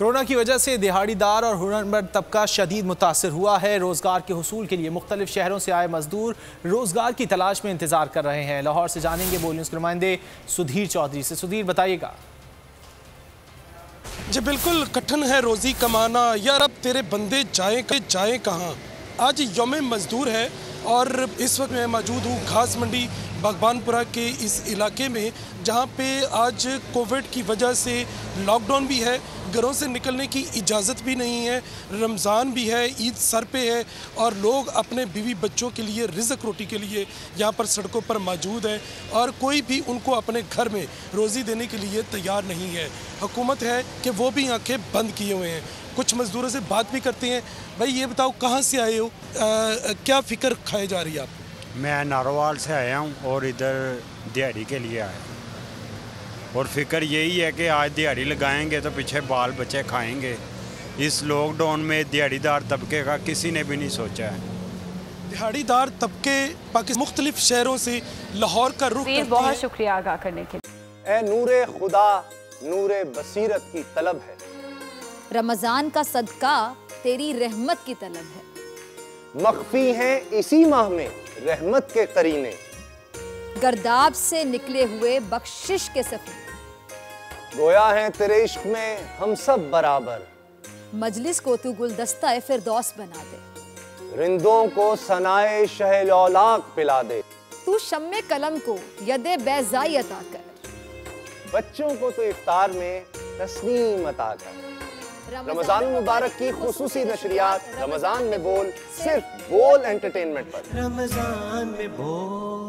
Corona की वजह से दिहाड़ीदार और हुनरमंद तबका शदीद मुतासर हुआ है। रोजगार के हुसूल के लिए मुख्तलिफ शहरों से आए मजदूर रोजगार की तलाश में इंतजार कर रहे हैं। लाहौर से जानेंगे बोल न्यूज़ के नुमाइंदे सुधीर चौधरी से। सुधीर, बताइएगा। जी बिल्कुल, कठिन है रोजी कमाना यार, अब तेरे बंदे जाए कहाँ। आज यौम मजदूर है और इस वक्त मैं मौजूद हूँ घास मंडी बागबानपुरा के इस इलाके में, जहाँ पे आज कोविड की वजह से लॉकडाउन भी है, घरों से निकलने की इजाज़त भी नहीं है, रमज़ान भी है, ईद सर पे है और लोग अपने बीवी बच्चों के लिए रिज़्क रोटी के लिए यहाँ पर सड़कों पर मौजूद है और कोई भी उनको अपने घर में रोज़ी देने के लिए तैयार नहीं है। हुकूमत है कि वो भी आंखें बंद किए हुए हैं। कुछ मज़दूरों से बात भी करते हैं। भाई ये बताओ, कहाँ से आए हो, क्या फ़िक्र खाए जा रही है आपको? मैं नारोवाल से आया हूँ और इधर दिहाड़ी के लिए आया, और फिक्र यही है कि आज दिहाड़ी लगाएंगे तो पीछे बाल बच्चे खाएंगे। इस लॉकडाउन में दिहाड़ीदार तबके का किसी ने भी नहीं सोचा है। दिहाड़ीदार तबके पाकिस्तान मुख्तलिफ शहरों से लाहौर का रुख करते हैं। बहुत शुक्रिया आगाह करने के लिए। ए नूरे खुदा नूरे बसीरत की तलब है, रमजान का सदका तेरी रहमत की तलब है। मख्फी हैं इसी माह में रहमत के करीने, गर्दाब से निकले हुए बख्शिश के सफीने। गोया है तेरे इश्क में हम सब बराबर, मजलिस को तू गुलदस्ता फिरदौस बना दे। रिंदों को सनाए शहलौलाक पिला दे, तू शम्मे कलम को यदे बैज़ाई अता कर। बच्चों को तो इफ्तार में तस्नीम अता कर। रमजान मुबारक की खुसूसी नशरियात रमजान में बोल, सिर्फ बोल एंटरटेनमेंट पर। रमजान में बोल।